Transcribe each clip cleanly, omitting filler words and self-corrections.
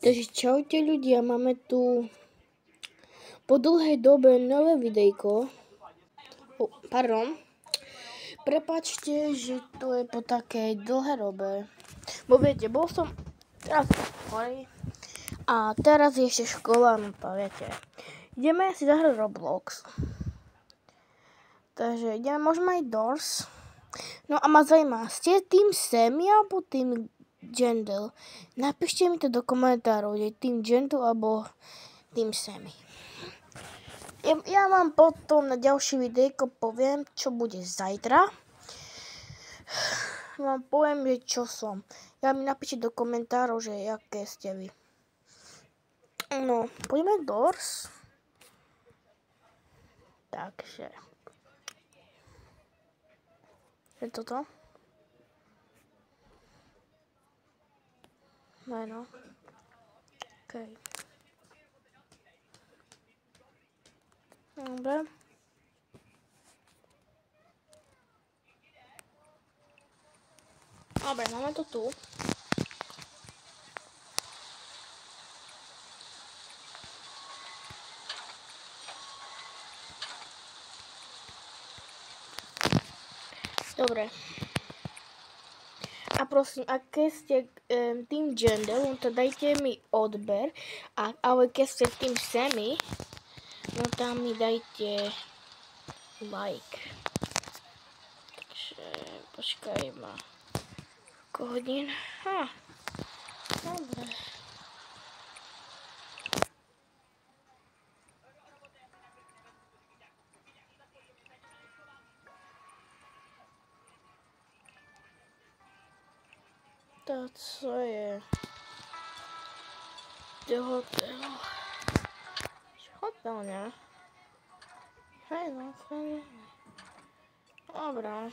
Takže čaute ľudia, máme tu po dlhej dobe nové videjko. Pardon. Prepáčte, že to je po takej dlhej dobe. Bo viete, bol som teraz chorý a teraz je ešte škola, no to viete. Ideme si zahrať Roblox. Takže ideme, môžeme aj Doors. No a ma zaujíma, ste tým Sammy alebo tým Jendel? Napíšte mi to do komentárov, je tým Jendel alebo tým Sammy. Ja vám potom na ďalší videjko poviem, čo bude zajtra. Vám poviem, že čo som. Ja mi napíšte do komentárov, že aké ste vy. No, poďme Doors. Takže. Je toto? No. OK. Dobre. Dobre, máme to tu. Dobre. A prosím, ak ste tým Jendel, to dajte mi odber. Ale keď ste tým Sammy, no tam mi dajte like. Takže počkaj ma. Koľko hodín? Dobre. To co je? Hotel. Hotel, ne? Hej, no, Dobre.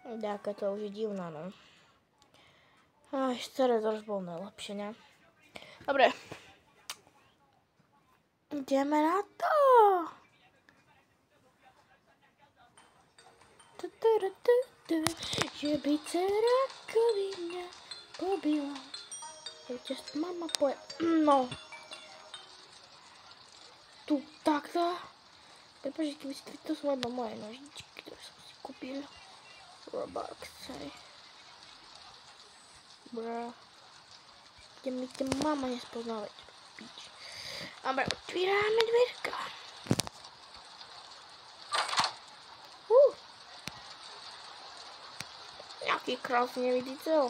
Ďaká to už je divná, no. Staré Doors bol najlepšie, ne? Dobre. Ideme na to! Že by dcera rakovina pobila. Just mama poje... No. Tu takto. Prepáč, keby si to sú iba moje nožičky, ktoré som si kúpil. Robux, hej. Bra. Kde mi te mama nespoznávať. Pič. Dobre, otvírame dverka. Jaký krásny, nevidíte ho?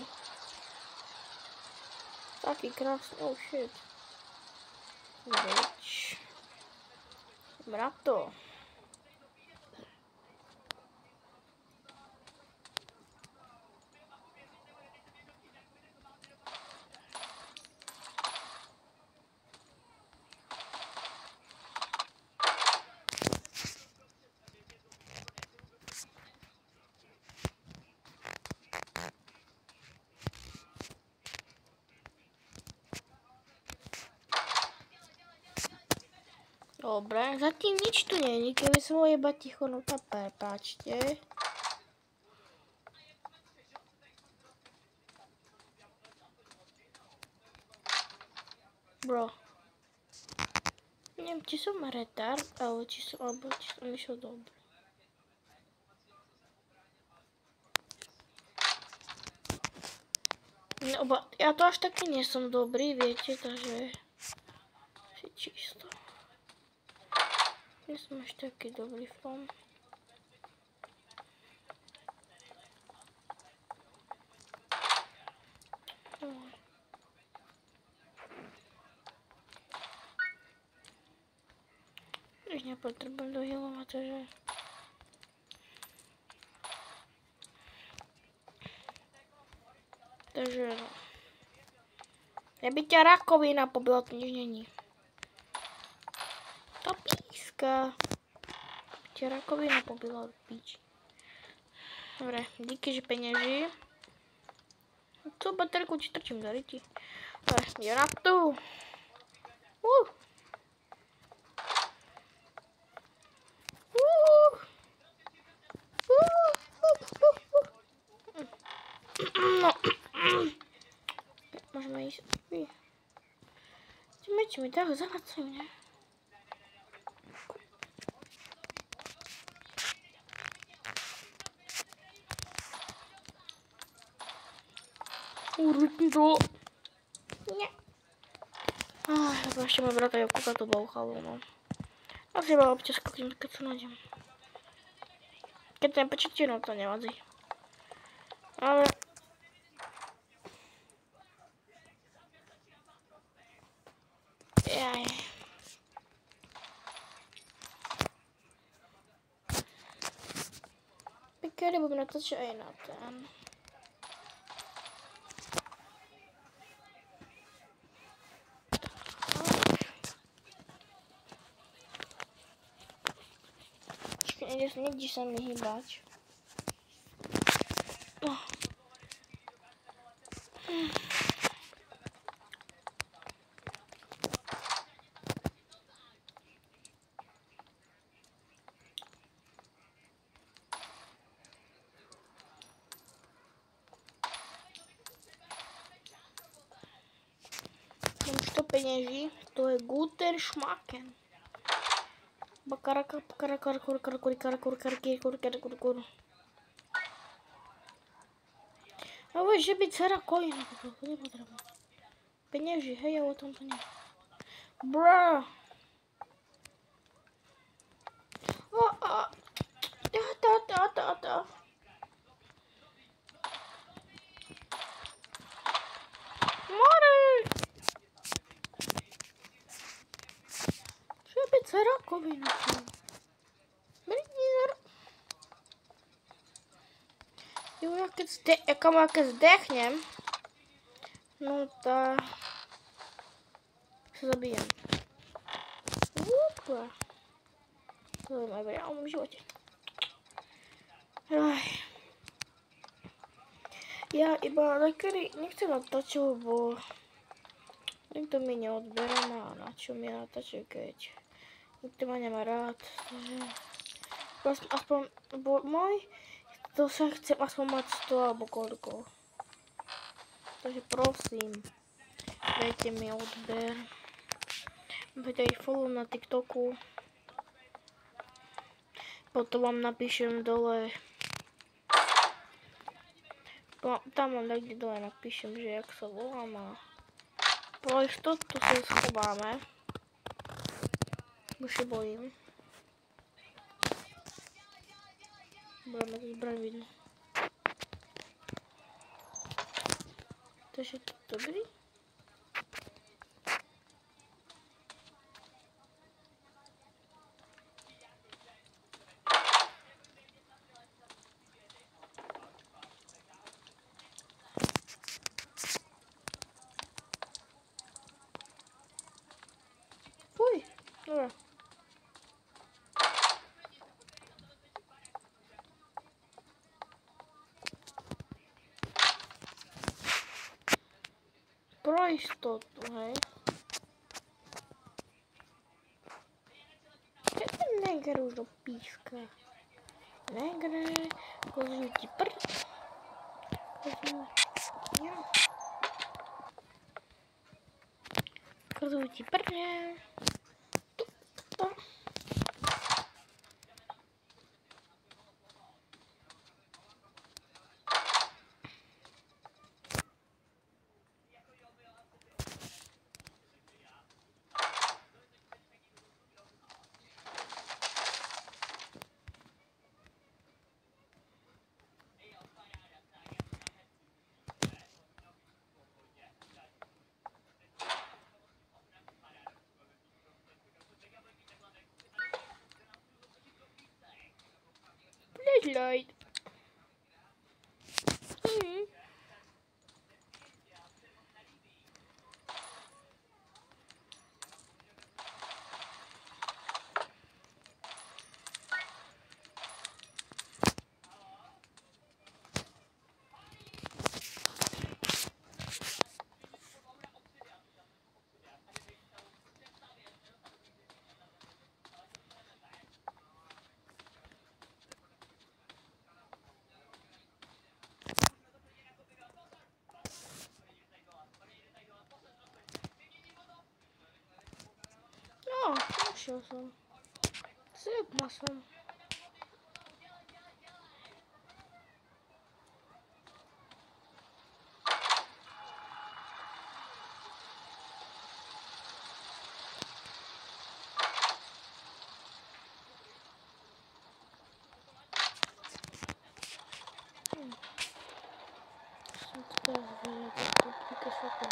Taký krásny, oh shit. Veď. Brato. Dobre, zatím nič tu nie je, keby som jeba ticho, no to prepáčte. Bro. Neviem, či som retard, alebo či som išiel dobre. No, ja to až taky nie som dobrý, viete, takže si čisto. Nie som až taký dobrý v tom. Už nepotrebujem dohealovať, takže... Takže no. Neby ťa rakovina pobila, to nič není. To píska. Ťa rakovina pobila, pič. Dobre, díky, že penieži. Co baterku ti trčím do ryti. Dobre, idem na tu. No. Musíme ísť. Ideme, tak zalacuj mňa. Urutni to. Nie. Ešte môj brat aj kúka to bouchalo, no. Asi iba občas kúknem, keď sa nájdem. Keď ten pečetie, no to nevadí. Ale... Jaj. Kedy budem natočiť aj na ten. Niekde sa mi hýbať. Mám 100 peněží, to je Guten Schmacken. Bakaraka, ale že by dcera coin nepotrebujem. Peněží, hej, ja o tom to neviem. Bro. Že by dcera coin Jo, ja keď zdechnem, no tak sa zabijem. Úplne. To je moje reálnom živote. Ja iba niekedy nechcem natáčať, lebo nikto mi neodberá ma, na čo mi natáčať, keď nikto ma nemá rád. Aspoň, môj to sa chcem aspoň mať 100 alebo koľko. Takže prosím, dajte mi odber. Dajte aj follow na TikToku. Potom vám napíšem dole. Tam vám niekde dole napíšem, že jak sa volám a pro istotu sa schováme. Už sa bojím. Budeme to zbraň vidno. Takže to dobrý. Fuj, dobra. Pro istotu, hej. Keď ten neger už dopíska. Negre, kozúti prd. Kozúti prde. Flashlight. Našiel som. Syp masom. Som to teraz vedel, to píka svetlo.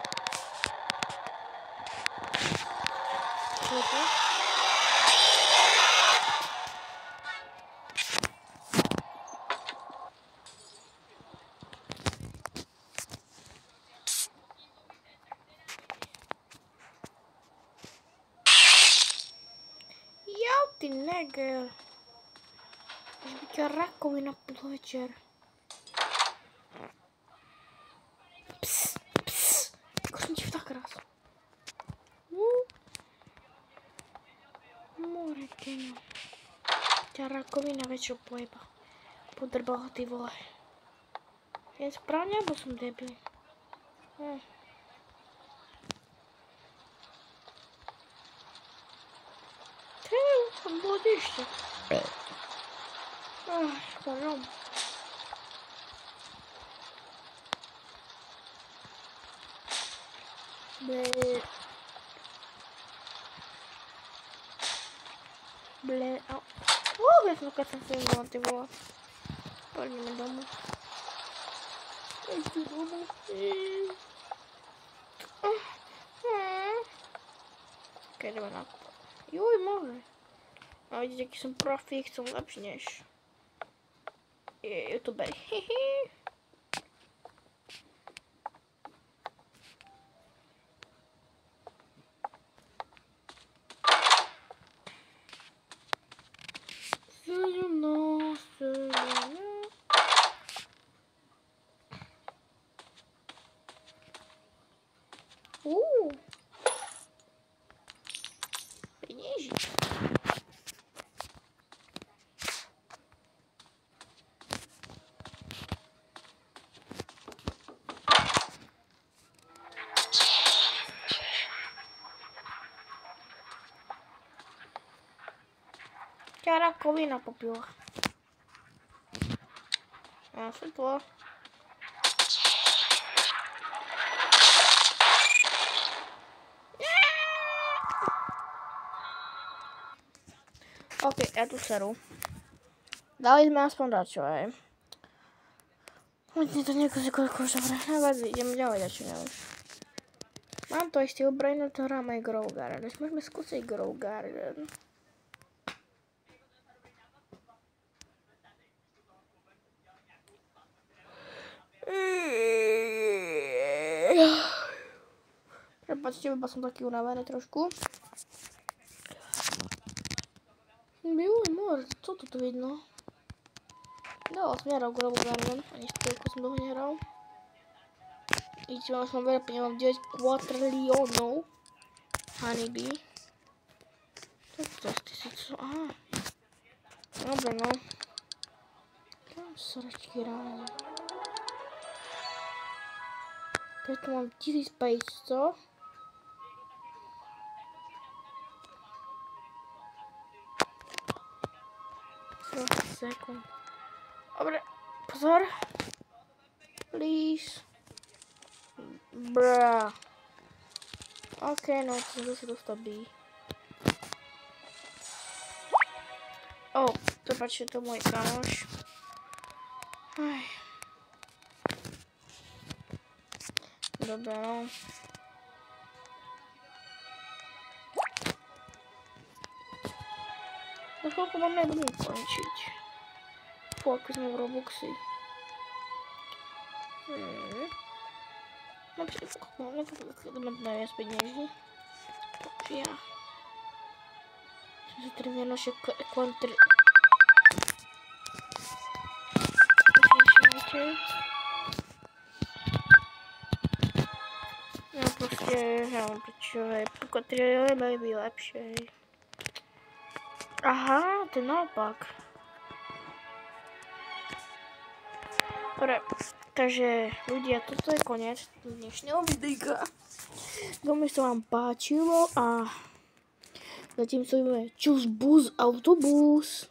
Svetlo? Jau, ty negel. Už by ťa rakovina podvečer. Ps, ps. Koľko ti tak raz. Moretino. Ťa rakovina večer pojeba. Podrbal ho, ty vole. Je správne, alebo som debil? Tam bolo ešte. Poďom. Ble. Vezmu, keď som si im ty vole. Poďme domov. Ešte domov. Keď ideme nakúpať. Juj, môže. A vidíte, aký som profík, som lepší než youtuber. Penieži. Ťa rakovina popila. A svetlo. Ok, ja tu seru. Dali sme aspoň dačo, hej. Hodne to nejako si koľko už dobre. Nevadí, ideme ďalej dačo, ďalej. Mám to istý obrejno, to hráme Grow Garden. Môžeme skúsiť Grow Garden. Prepačte, iba som taký unavený trošku. Juj, môr, co tu vidno? No, som nehral Grow Garden, ani spôlku som dlho nehral. Vidíte, mám som veľa peniazov, mám 9 kvadrilionov. Honeybee. To je 1000, aha. Dobre, no. Kam sračky ráno. Preto mám 1500. Sekund. Dobre, pozor. Please. Bra. Ok, no, to zase dostaví. Prepáčte, to môj kamoš. Dobre, no. Na chvíľku mám nebudem končiť. Fú, ako sme v Robuxi. Mám najviac penieží. Ja. Som si trvia naše kontry. Ja proste, neviem prečo, kontry majú byť lepšie. Aha, to je naopak. Dobre, takže ľudia, toto je koniec dnešného videjka. Dúfam, že sa vám páčilo a Zatím stojíme čus, bus, autobus.